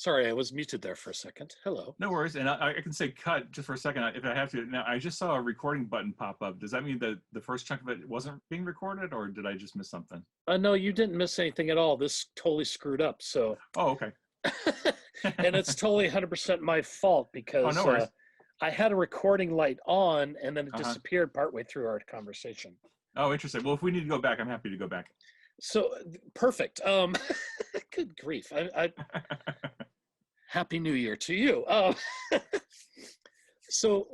Sorry, I was muted there for a second. Hello. No worries. And I can say cut just for a second if I have to. Now, I just saw a recording button pop up. Does that mean that the first chunk of it wasn't being recorded, or did I just miss something? No, you didn't miss anything at all. This totally screwed up. So, Oh, okay. and it's totally 100% my fault Oh, because no worries. I had a recording light on and then it Uh-huh. disappeared partway through our conversation. Oh, interesting. Well, if we need to go back, I'm happy to go back. So perfect. Good grief. Happy New Year to you. So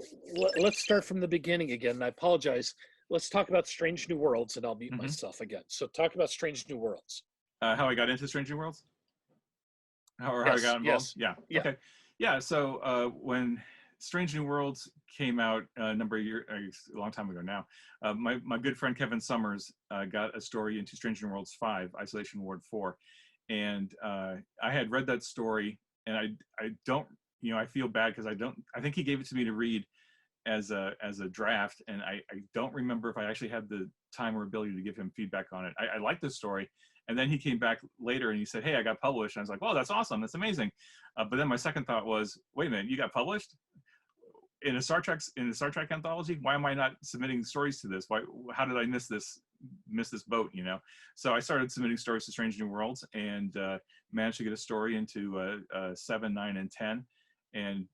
let's start from the beginning again. I apologize. Let's talk about Strange New Worlds, and I'll mute myself again. So talk about Strange New Worlds. How I got into Strange New Worlds? How I got involved? Yes. Yeah. Yeah. Okay. Yeah. So when Strange New Worlds came out a long time ago now, my good friend Kevin Summers got a story into Strange New Worlds 5, Isolation Ward 4. And I had read that story, and I don't, I feel bad because I think he gave it to me to read as a draft, and I don't remember if I actually had the time or ability to give him feedback on it. I liked the story, and then he came back later and he said, "Hey, I got published." And I was like, "Well, that's awesome, that's amazing." But then my second thought was, "Wait a minute, you got published in a Star Trek anthology? Why am I not submitting stories to this? How did I miss this boat?" So I started submitting stories to Strange New Worlds, and managed to get a story into 7, 9, and 10, and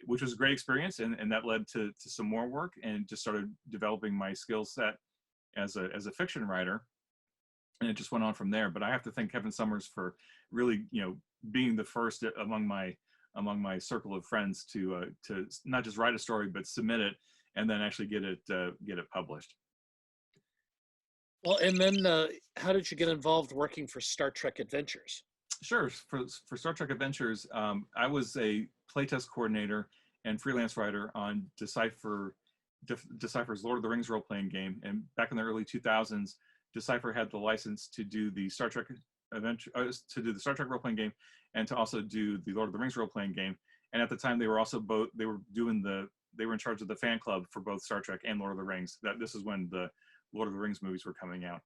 which was a great experience, and that led to some more work, and just started developing my skill set as a fiction writer, and it just went on from there. But I have to thank Kevin Summers for really being the first among my circle of friends to not just write a story but submit it and then actually get it published. Well, and then how did you get involved working for Star Trek Adventures? Sure. For Star Trek Adventures, I was a playtest coordinator and freelance writer on Decipher's Lord of the Rings role-playing game. And back in the early 2000s, Decipher had the license to do the Star Trek role-playing game, and to also do the Lord of the Rings role-playing game. And at the time, they were in charge of the fan club for both Star Trek and Lord of the Rings. This is when the Lord of the Rings movies were coming out.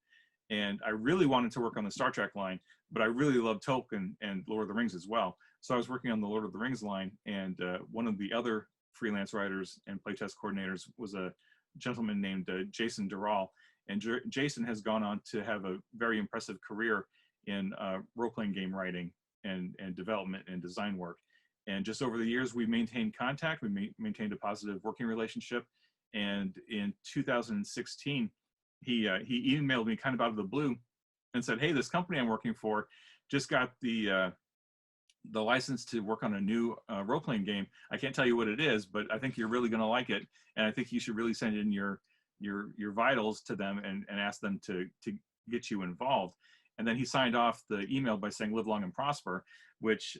And I really wanted to work on the Star Trek line, but I really loved Tolkien and Lord of the Rings as well. So I was working on the Lord of the Rings line, and one of the other freelance writers and playtest coordinators was a gentleman named Jason Durrell. And Jason has gone on to have a very impressive career in role-playing game writing and development and design work. And just over the years, we maintained contact. We maintained a positive working relationship. And in 2016, he emailed me kind of out of the blue and said, "Hey, this company I'm working for just got the license to work on a new role-playing game. I can't tell you what it is, but I think you're really going to like it, and I think you should really send in your vitals to them and ask them to get you involved." And then he signed off the email by saying "Live long and prosper," which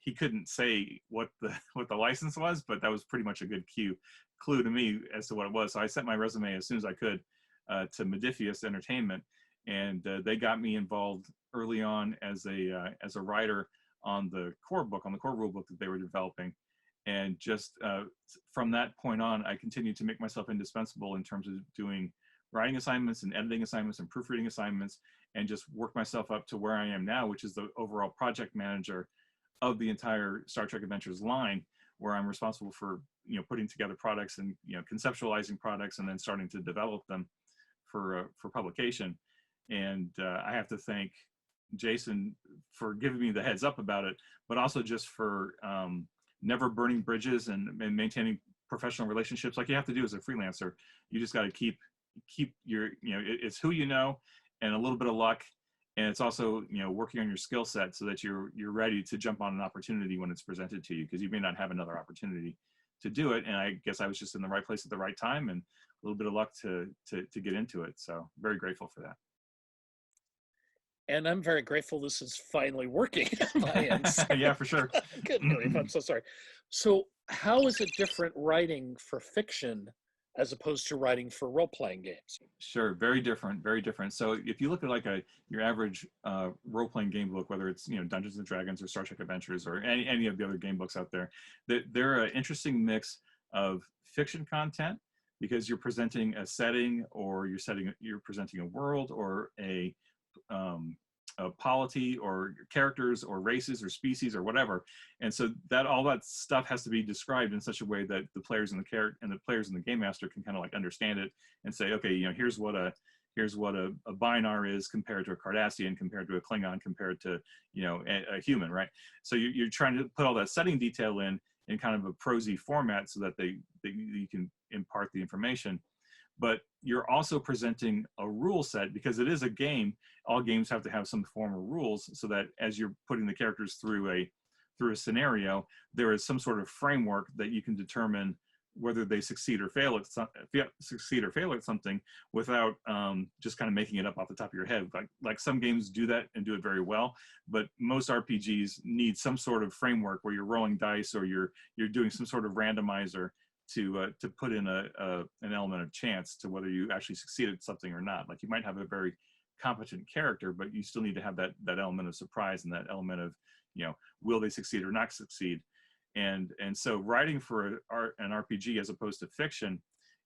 he couldn't say what the license was, but that was pretty much a good clue to me as to what it was. So I sent my resume as soon as I could to Modifius Entertainment, and they got me involved early on as a writer on the core rule book that they were developing. And just from that point on, I continued to make myself indispensable in terms of doing writing assignments and editing assignments and proofreading assignments, and just work myself up to where I am now, which is the overall project manager of the entire Star Trek Adventures line, where I'm responsible for putting together products and conceptualizing products and then starting to develop them for publication. And I have to thank Jason for giving me the heads up about it, but also just for never burning bridges and maintaining professional relationships like you have to do as a freelancer. You just got to keep your it's who you know, and a little bit of luck, and it's also working on your skill set so that you're ready to jump on an opportunity when it's presented to you, because you may not have another opportunity to do it. And I guess I was just in the right place at the right time, and a little bit of luck to get into it. So very grateful for that. And I'm very grateful this is finally working on my end. Yeah, for sure. Good grief, I'm so sorry. So how is it different writing for fiction as opposed to writing for role-playing games? Sure, very different, very different. So if you look at like your average role-playing game book, whether it's Dungeons and Dragons or Star Trek Adventures or any of the other game books out there, they're an interesting mix of fiction content, because you're presenting a setting, or you're presenting a world, or polity or characters or races or species or whatever. And so that all that stuff has to be described in such a way that the players and the players and the game master can kind of like understand it and say, okay, you know, here's what a Bynarr is compared to a Cardassian, compared to a Klingon, compared to, you know, a human, right? So you're trying to put all that setting detail in kind of a prosy format so that you can impart the information. But you're also presenting a rule set, because it is a game. All games have to have some form of rules, so that as you're putting the characters through a scenario, there is some sort of framework that you can determine whether they succeed or fail at something without just kind of making it up off the top of your head. Like some games do that and do it very well, but most RPGs need some sort of framework where you're rolling dice or you're doing some sort of randomizer to put in an element of chance to whether you actually succeed at something or not. Like you might have a very competent character, but you still need to have that element of surprise and that element of, you know, will they succeed or not succeed. And so writing for an RPG as opposed to fiction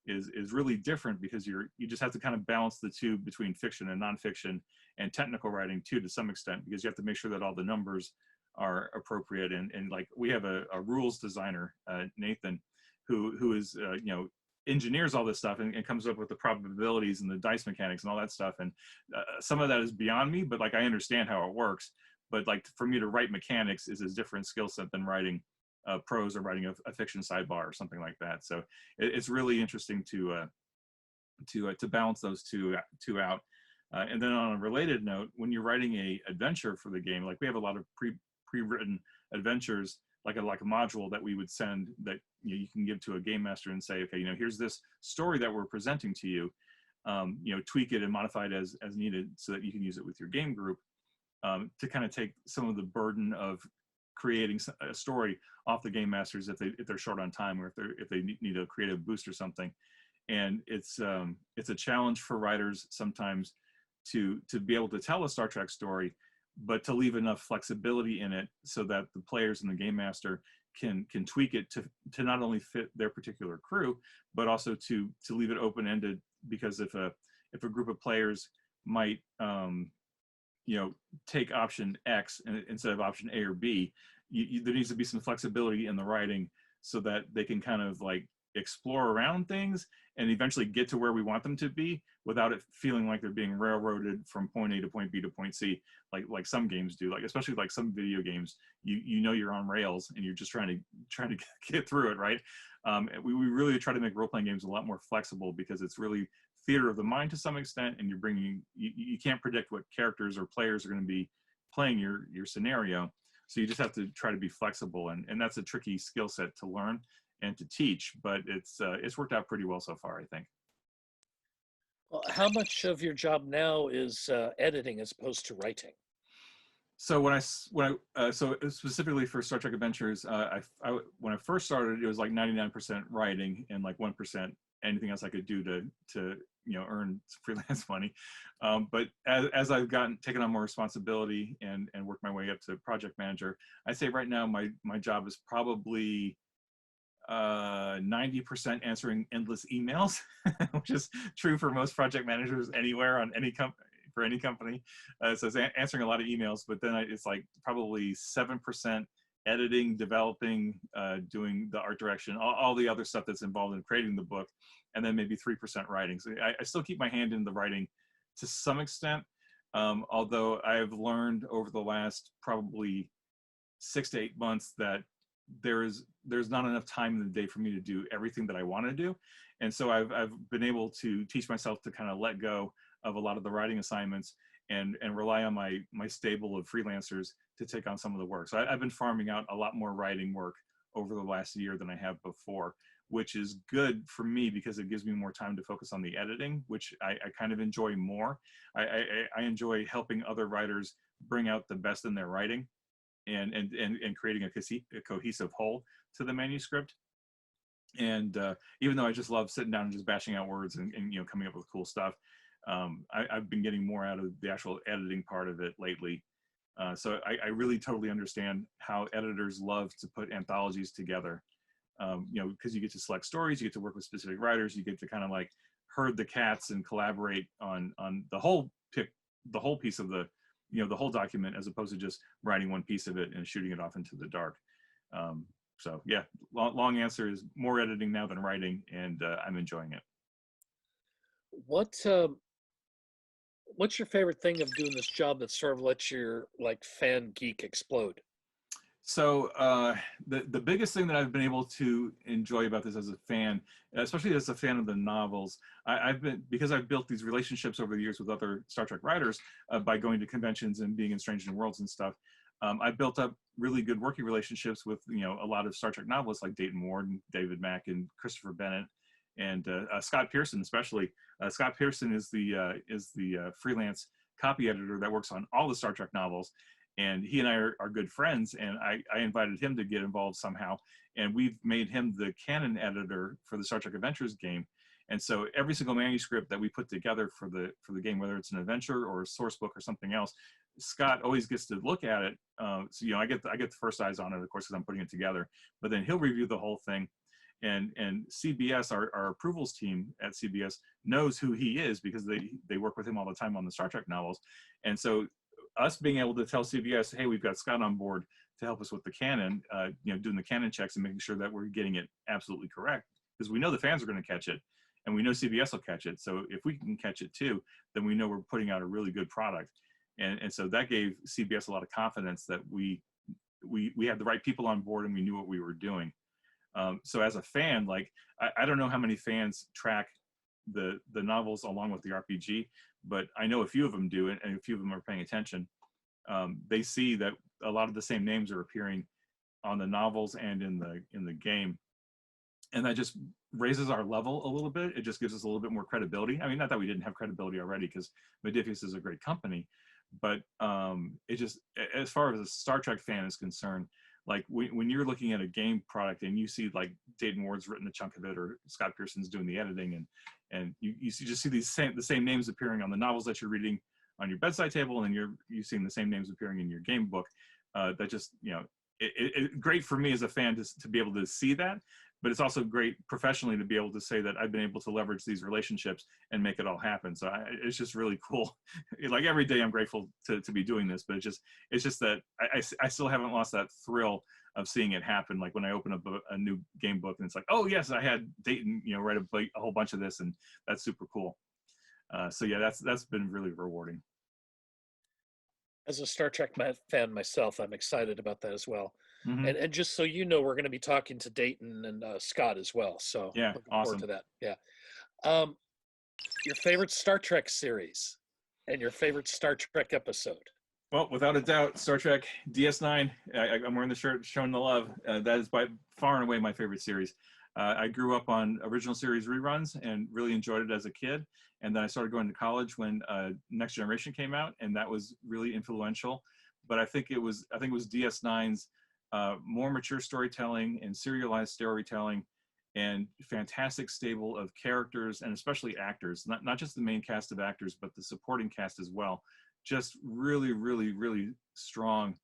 is really different, because you just have to kind of balance the two between fiction and nonfiction, and technical writing too, to some extent, because you have to make sure that all the numbers are appropriate. And like we have a rules designer, Nathan, who is you know, engineers all this stuff and comes up with the probabilities and the dice mechanics and all that stuff. And some of that is beyond me, but like I understand how it works. But like for me to write mechanics is a different skill set than writing prose or writing a fiction sidebar or something like that. So it's really interesting to balance those two out. And then on a related note, when you're writing a adventure for the game, like we have a lot of pre-written adventures, like a module that we would send that, you know, you can give to a game master and say, okay, you know, here's this story that we're presenting to you, you know, tweak it and modify it as needed so that you can use it with your game group, to kind of take some of the burden of creating a story off the game masters if they're short on time, or if they need a creative boost or something. And it's a challenge for writers sometimes to be able to tell a Star Trek story, but to leave enough flexibility in it so that the players and the game master can tweak it to not only fit their particular crew, but also to leave it open-ended. Because if a group of players might you know, take option X instead of option A or B, there needs to be some flexibility in the writing so that they can kind of like explore around things and eventually get to where we want them to be without it feeling like they're being railroaded from point A to point B to point C, like some games do. Like especially like some video games, you know you're on rails and you're just trying to get through it, right? We really try to make role-playing games a lot more flexible, because it's really theater of the mind to some extent, and you're bringing you can't predict what characters or players are going to be playing your scenario, so you just have to try to be flexible, and that's a tricky skill set to learn and to teach, but it's worked out pretty well so far, I think. Well, how much of your job now is editing as opposed to writing? So when I so specifically for Star Trek Adventures, when I first started, it was like 99% writing and like 1% anything else I could do to you know, earn freelance money. But as I've taken on more responsibility and worked my way up to project manager, I'd say right now my job is probably 90% answering endless emails, which is true for most project managers anywhere on any for any company. So it's answering a lot of emails, but then it's like probably 7% editing, developing, doing the art direction, all the other stuff that's involved in creating the book, and then maybe 3% writing. So I still keep my hand in the writing to some extent, although I've learned over the last probably 6 to 8 months that there's not enough time in the day for me to do everything that I want to do. And so I've been able to teach myself to kind of let go of a lot of the writing assignments and rely on my stable of freelancers to take on some of the work. So I've been farming out a lot more writing work over the last year than I have before, which is good for me because it gives me more time to focus on the editing, which I kind of enjoy more. I enjoy helping other writers bring out the best in their writing and creating a cohesive whole to the manuscript. And even though I just love sitting down and just bashing out words and you know, coming up with cool stuff, I've been getting more out of the actual editing part of it lately. So I really totally understand how editors love to put anthologies together, you know, because you get to select stories, you get to work with specific writers, you get to kind of like herd the cats and collaborate on the whole piece of the the whole document, as opposed to just writing one piece of it and shooting it off into the dark. So yeah, long answer is more editing now than writing, and I'm enjoying it. What's your favorite thing of doing this job that sort of lets your like fan geek explode? So the biggest thing that I've been able to enjoy about this as a fan, especially as a fan of the novels, because I've built these relationships over the years with other Star Trek writers by going to conventions and being in Strange New Worlds and stuff. I've built up really good working relationships with a lot of Star Trek novelists like Dayton Ward and David Mack and Christopher Bennett and Scott Pearson especially. Scott Pearson is the freelance copy editor that works on all the Star Trek novels. And he and I are good friends, and I invited him to get involved somehow, and we've made him the canon editor for the Star Trek Adventures game. And so every single manuscript that we put together for the game, whether it's an adventure or a source book or something else, Scott always gets to look at it. So I get the first eyes on it, of course, because I'm putting it together. But then he'll review the whole thing. And CBS, our approvals team at CBS, knows who he is because they work with him all the time on the Star Trek novels. And so us being able to tell CBS, hey, we've got Scott on board to help us with the canon, doing the canon checks and making sure that we're getting it absolutely correct, because we know the fans are going to catch it, and we know CBS will catch it. So if we can catch it too, then we know we're putting out a really good product. And so that gave CBS a lot of confidence that we had the right people on board and we knew what we were doing. So as a fan, like I don't know how many fans track the novels along with the RPG, but I know a few of them do, and a few of them are paying attention. They see that a lot of the same names are appearing on the novels and in the game, and that just raises our level a little bit. It just gives us a little bit more credibility. I mean, not that we didn't have credibility already, because Modiphius is a great company, but it just, as far as a Star Trek fan is concerned, like when you're looking at a game product and you see like Dayton Ward's written a chunk of it, or Scott Pearson's doing the editing, and you just see the same names appearing on the novels that you're reading on your bedside table, and you're seeing the same names appearing in your game book. That just, it great for me as a fan to be able to see that, but it's also great professionally to be able to say that I've been able to leverage these relationships and make it all happen. So it's just really cool. Like every day I'm grateful to be doing this, but it's just that I still haven't lost that thrill of seeing it happen. Like when I open up a new game book and it's like, oh yes, I had Dayton, write a whole bunch of this, and that's super cool. So yeah, that's been really rewarding. As a Star Trek fan myself, I'm excited about that as well. Mm-hmm. And just so you know, we're going to be talking to Dayton and Scott as well. So yeah, looking awesome. forward to that. Yeah. Your favorite Star Trek series and your favorite Star Trek episode? Well, without a doubt, Star Trek DS9. I'm wearing the shirt showing the love. That is by far and away my favorite series. I grew up on original series reruns and really enjoyed it as a kid. And then I started going to college when Next Generation came out, and that was really influential. But I think it was DS9's more mature storytelling and serialized storytelling, and fantastic stable of characters and especially actors, not just the main cast of actors, but the supporting cast as well. Just really, really, really strong.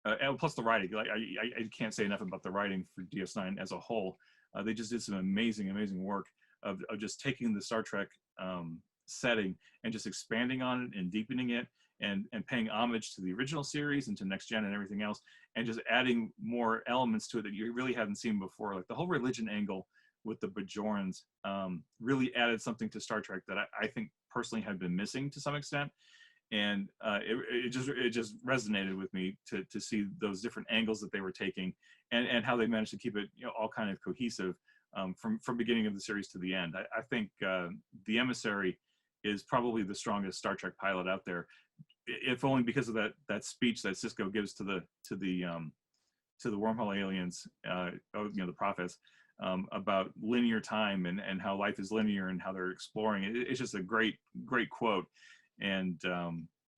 And plus the writing, like I can't say enough about the writing for DS9 as a whole. They just did some amazing, amazing work of just taking the Star Trek setting and just expanding on it and deepening it, and paying homage to the original series and to Next Gen and everything else, and just adding more elements to it that you really haven't seen before. Like the whole religion angle with the Bajorans really added something to Star Trek that I think personally had been missing to some extent. And it just resonated with me to see those different angles that they were taking, and how they managed to keep it all kind of cohesive from beginning of the series to the end. I think The Emissary is probably the strongest Star Trek pilot out there, if only because of that speech that Sisko gives to the wormhole aliens, the prophets, about linear time and how life is linear and how they're exploring it. It's just a great quote. And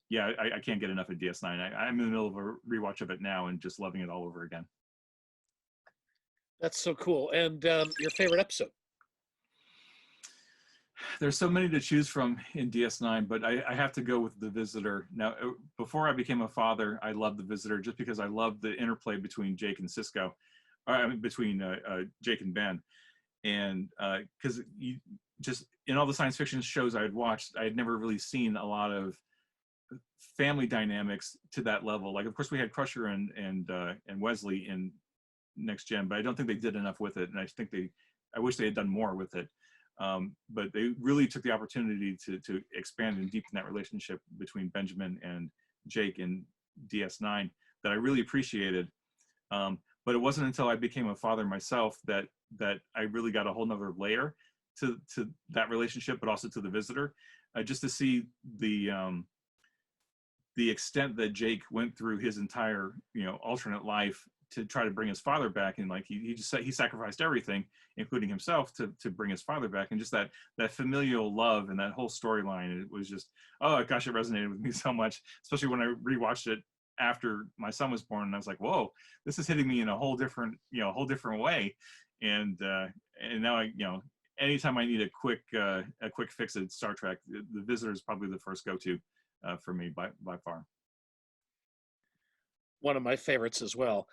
yeah, I can't get enough of DS9. I'm in the middle of a rewatch of it now and just loving it all over again. That's so cool. And your favorite episode? There's so many to choose from in DS9, but I have to go with The Visitor. Now, before I became a father, I loved The Visitor just because I loved the interplay between Jake and Sisko, between Jake and Ben. And because just in all the science fiction shows I had watched, I had never really seen a lot of family dynamics to that level. Like, of course, we had Crusher and Wesley in Next Gen, but I don't think they did enough with it, and I wish they had done more with it. But they really took the opportunity to expand and deepen that relationship between Benjamin and Jake in DS9 that I really appreciated. But it wasn't until I became a father myself that I really got a whole nother layer to that relationship, but also to the visitor, just to see the extent that Jake went through his entire, alternate life to try to bring his father back. And like, he sacrificed everything, including himself, to bring his father back. And just that familial love and that whole storyline, it was just, oh gosh, it resonated with me so much, especially when I rewatched it after my son was born. And I was like, whoa, this is hitting me in a whole different way. And now anytime I need a quick fix at Star Trek, the Visitor is probably the first go-to for me by far. One of my favorites as well.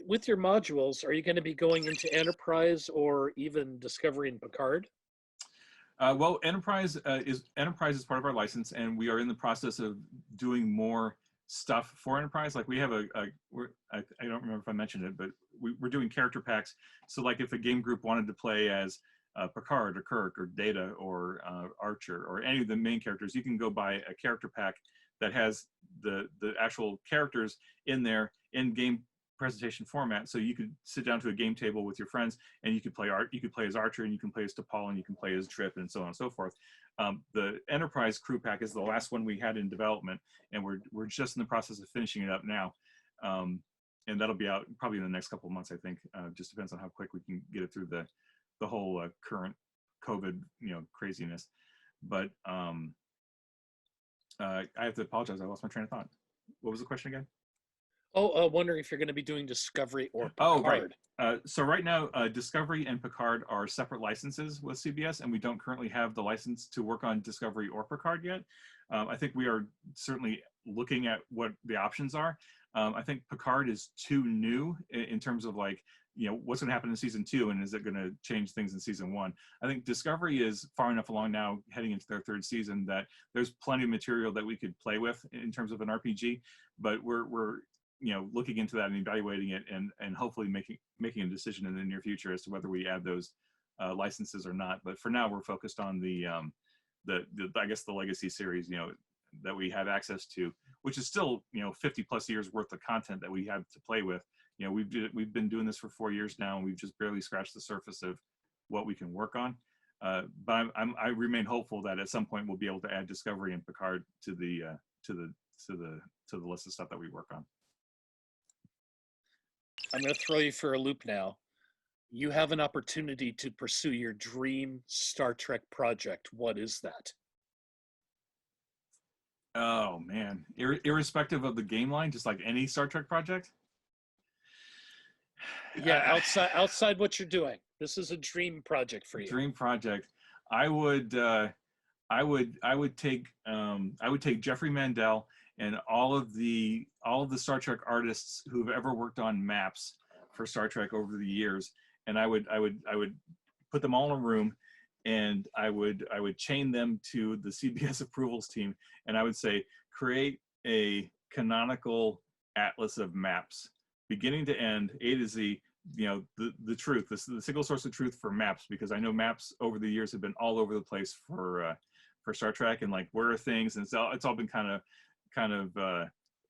With your modules, are you going to be going into Enterprise or even Discovery and Picard? Well, Enterprise is part of our license, and we are in the process of doing more stuff for Enterprise. Like, we have I don't remember if I mentioned it, but we're doing character packs. So like, if a game group wanted to play as Picard or Kirk or Data or Archer or any of the main characters, you can go buy a character pack that has the actual characters in there in game presentation format. So you could sit down to a game table with your friends and you could play as Archer, and you can play as T'Pol, and you can play as Trip, and so on and so forth. The Enterprise crew pack is the last one we had in development, and we're just in the process of finishing it up now. And that'll be out probably in the next couple of months, I think. Just depends on how quick we can get it through the whole current COVID craziness. But I have to apologize, I lost my train of thought. What was the question again? Wondering if you're going to be doing Discovery or Picard. Oh, right. So right now, Discovery and Picard are separate licenses with CBS, and we don't currently have the license to work on Discovery or Picard yet. I think we are certainly looking at what the options are. I think Picard is too new in terms of like, what's going to happen in season 2, and is it going to change things in season 1? I think Discovery is far enough along now, heading into their 3rd season, that there's plenty of material that we could play with in terms of an RPG, but we're looking into that and evaluating it, and hopefully making a decision in the near future as to whether we add those licenses or not. But for now, we're focused on the I guess the legacy series, that we have access to, which is still 50 plus years worth of content that we have to play with. We've been doing this for 4 years now, and we've just barely scratched the surface of what we can work on. But I remain hopeful that at some point we'll be able to add Discovery and Picard to the list of stuff that we work on. I'm going to throw you for a loop now. You have an opportunity to pursue your dream Star Trek project. What is that? Oh man, irrespective of the game line, just like any Star Trek project. Yeah, outside what you're doing. This is a dream project for you. Dream project. I would take Jeffrey Mandel and all of the Star Trek artists who've ever worked on maps for Star Trek over the years, and I would put them all in a room, and I would chain them to the CBS approvals team, and I would say, create a canonical atlas of maps, beginning to end, A to Z, the truth, the single source of truth for maps, because I know maps over the years have been all over the place for Star Trek, and like, where are things, and it's all been kind of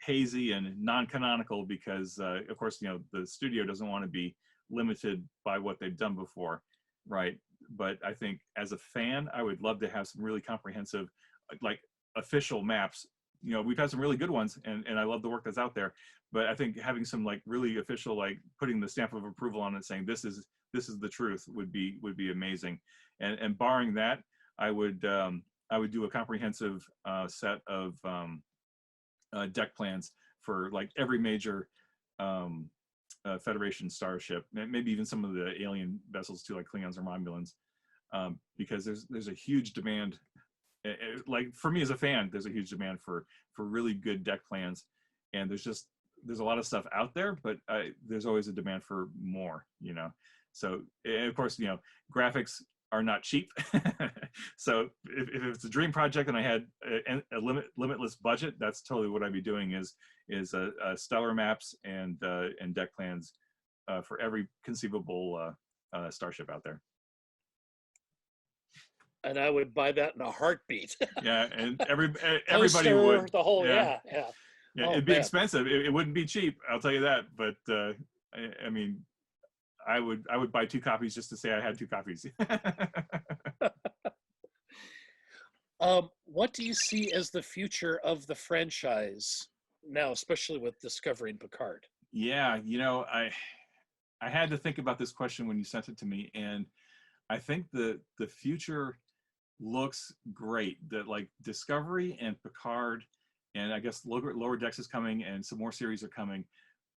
hazy and non-canonical, because of course the studio doesn't want to be limited by what they've done before, right? But I think as a fan, I would love to have some really comprehensive, like, official maps. We've had some really good ones, and I love the work that's out there, but I think having some like really official, like putting the stamp of approval on it, saying this is the truth, would be amazing. And barring that, I would do a comprehensive set of deck plans for like every major Federation starship, maybe even some of the alien vessels too, like Klingons or Romulans, because there's a huge demand. Like, for me as a fan, there's a huge demand for really good deck plans, and there's a lot of stuff out there, but there's always a demand for more. So, and of course, graphics are not cheap. So if it's a dream project and I had a limitless budget, that's totally what I'd be doing is stellar maps and deck plans for every conceivable starship out there. And I would buy that in a heartbeat. Yeah, and everybody Poster, would. the whole, Yeah, yeah. yeah, Oh, it'd be man. expensive. It wouldn't be cheap, I'll tell you that. But I mean, I would buy 2 copies just to say I had 2 copies. What do you see as the future of the franchise now, especially with Discovery and Picard? Yeah, you know, I had to think about this question when you sent it to me, and I think the future looks great. That like Discovery and Picard, and I guess Lower Decks is coming, and some more series are coming.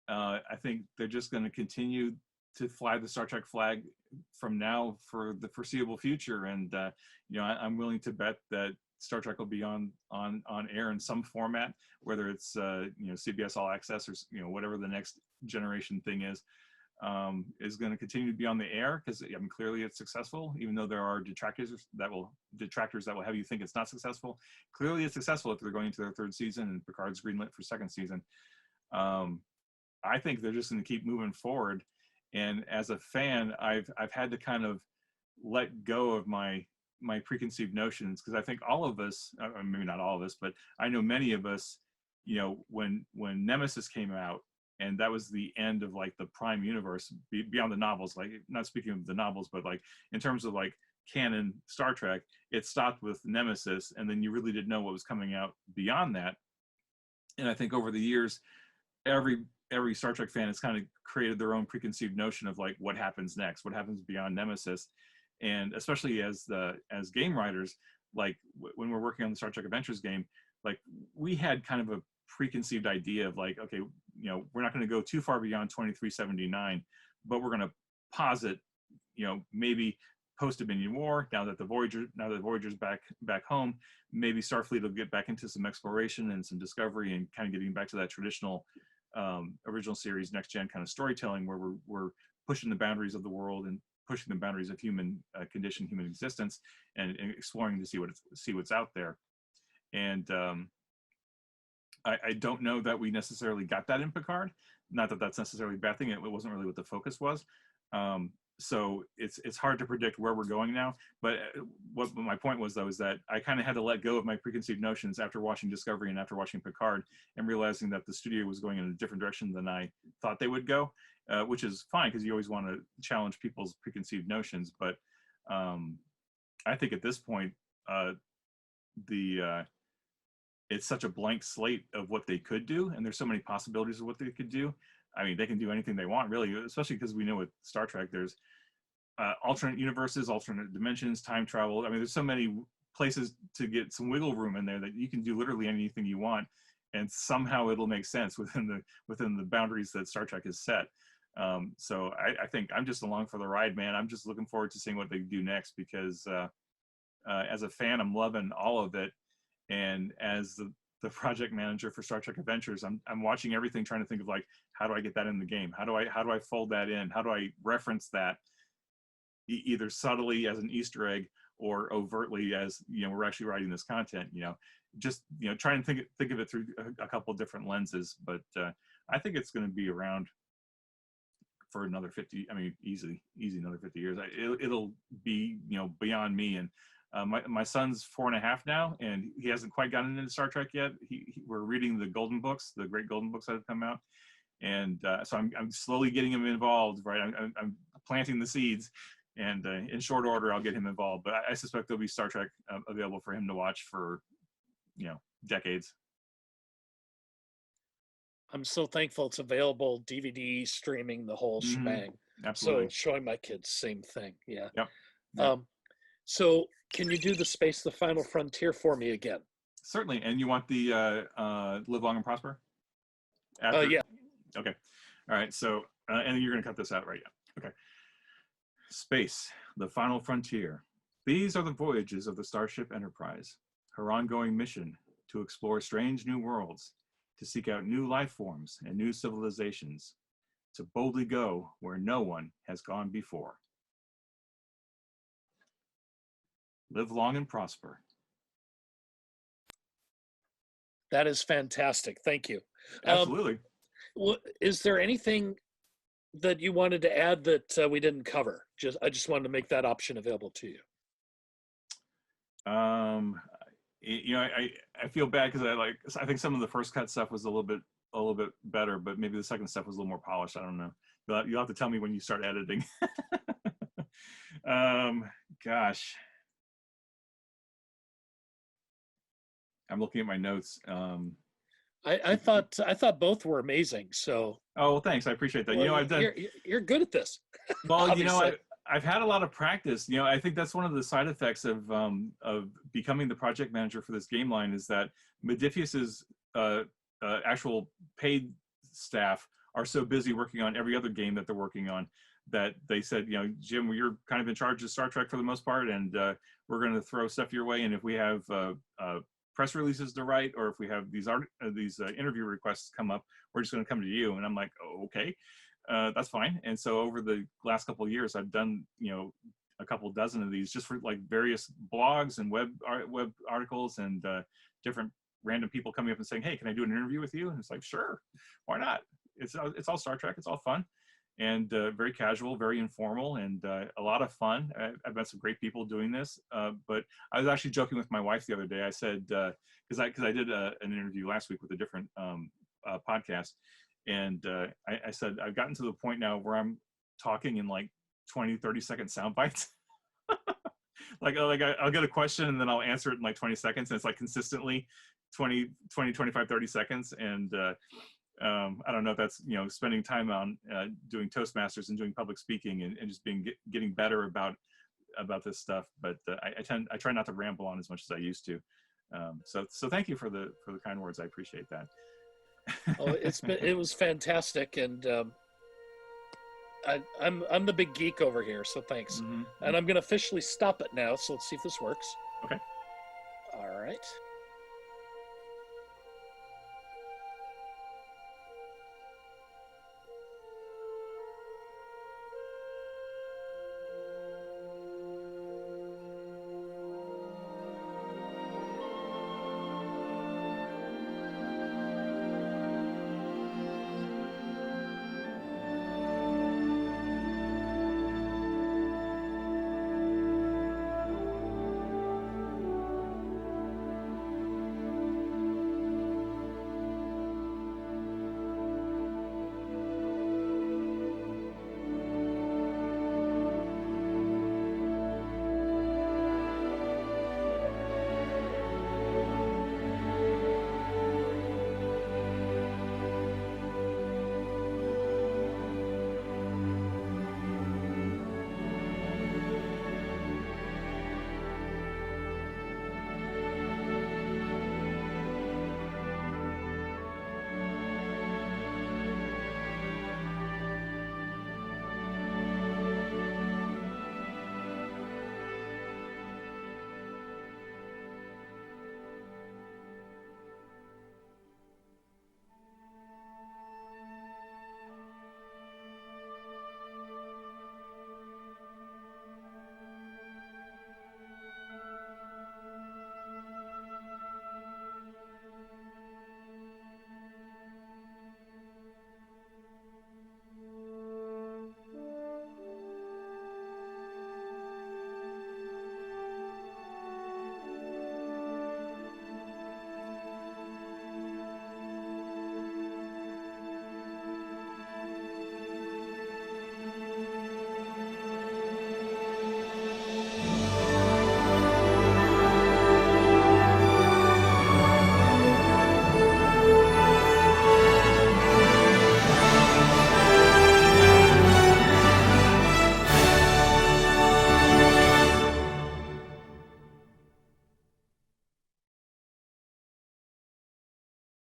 I think they're just going to continue to fly the Star Trek flag from now for the foreseeable future. And you know, I'm willing to bet that Star Trek will be on air in some format, whether it's you know, CBS All Access or you know, whatever the next generation thing is going to continue to be on the air, because I mean, clearly it's successful, even though there are detractors that will have you think it's not successful. Clearly it's successful if they're going into their 3rd season and Picard's greenlit for 2nd season. I think they're just going to keep moving forward. And as a fan, I've had to kind of let go of my preconceived notions, because I think all of us, maybe not all of us, but I know many of us, you know, when Nemesis came out, and that was the end of like the Prime universe beyond the novels, like not speaking of the novels, but like in terms of like canon Star Trek, it stopped with Nemesis, and then you really didn't know what was coming out beyond that. And I think over the years, every Star Trek fan has kind of created their own preconceived notion of like what happens next, what happens beyond Nemesis. And especially as game writers, like when we're working on the Star Trek Adventures game, like we had kind of a preconceived idea of like, okay, you know, we're not going to go too far beyond 2379, but we're going to posit, you know, maybe post-Dominion War, now that Voyager's back home, maybe Starfleet will get back into some exploration and some discovery and kind of getting back to that traditional original series next gen kind of storytelling, where we're pushing the boundaries of the world and pushing the boundaries of human condition, human existence, and exploring to see what's out there. And I don't know that we necessarily got that in Picard. Not that that's necessarily a bad thing. It wasn't really what the focus was. So it's hard to predict where we're going now. But what my point was, though, is that I kind of had to let go of my preconceived notions after watching Discovery and after watching Picard, and realizing that the studio was going in a different direction than I thought they would go, which is fine, because you always want to challenge people's preconceived notions. But I think at this point, it's such a blank slate of what they could do, and there's so many possibilities of what they could do. I mean, they can do anything they want, really, especially because we know with Star Trek, there's alternate universes, alternate dimensions, time travel. I mean, there's so many places to get some wiggle room in there that you can do literally anything you want, and somehow it'll make sense within the boundaries that Star Trek has set. So I think I'm just along for the ride, man. I'm just looking forward to seeing what they do next, because as a fan, I'm loving all of it. And as the project manager for Star Trek Adventures, I'm watching everything, trying to think of like, how do I get that in the game? How do I fold that in? How do I reference that either subtly as an Easter egg or overtly as, you know, we're actually writing this content, you know, just, you know, try and think of it through a couple of different lenses. But I think it's going to be around for another 50, I mean, easy another 50 years. It'll be, you know, beyond me. And my son's 4.5 now, and he hasn't quite gotten into Star Trek yet. We're reading the Golden Books, the great Golden Books that have come out, and so I'm slowly getting him involved. Right, I'm planting the seeds, and in short order, I'll get him involved. But I suspect there'll be Star Trek available for him to watch for, you know, decades. I'm so thankful it's available, DVD, streaming, the whole shebang. Absolutely. So showing my kids, same thing. Yeah. Yep. So can you do the Space, the Final Frontier for me again? Certainly. And you want the Live Long and Prosper? Yeah. Okay. All right. So, and you're going to cut this out, right? Yeah. Okay. Space, the Final Frontier. These are the voyages of the Starship Enterprise, her ongoing mission to explore strange new worlds, to seek out new life forms and new civilizations, to boldly go where no one has gone before. Live long and prosper. That is fantastic. Thank you. Absolutely. Is there anything that you wanted to add that we didn't cover? I just wanted to make that option available to you. I feel bad because I think some of the first cut stuff was a little bit better, but maybe the second stuff was a little more polished. I don't know. You'll have to tell me when you start editing. Gosh, I'm looking at my notes. I thought both were amazing. So. Oh, well, thanks. I appreciate that. Well, I've done. You're good at this. Well, I've had a lot of practice. I think that's one of the side effects of becoming the project manager for this game line is that Modiphius's actual paid staff are so busy working on every other game that they're working on that they said, Jim, you're kind of in charge of Star Trek for the most part, and we're going to throw stuff your way. And if we have press releases to write, or if we have these interview requests come up, we're just going to come to you. And I'm like, oh, okay. That's fine. And so over the last couple of years, I've done, a couple dozen of these just for like various blogs and web articles and different random people coming up and saying, hey, can I do an interview with you? And it's like, sure, why not? It's all Star Trek. It's all fun and very casual, very informal, and a lot of fun. I've met some great people doing this. But I was actually joking with my wife the other day. I said, because I did an interview last week with a different podcast. And I said, I've gotten to the point now where I'm talking in like 20, 30-second sound bites. I'll get a question and then I'll answer it in like 20 seconds. And it's like consistently 20, 25, 30 seconds. And I don't know if that's, spending time on doing Toastmasters and doing public speaking and just getting better about this stuff. But I try not to ramble on as much as I used to. So thank you for the kind words. I appreciate that. Oh, it was fantastic, and I'm the big geek over here, so thanks. Mm-hmm. And I'm going to officially stop it now. So let's see if this works. Okay. All right.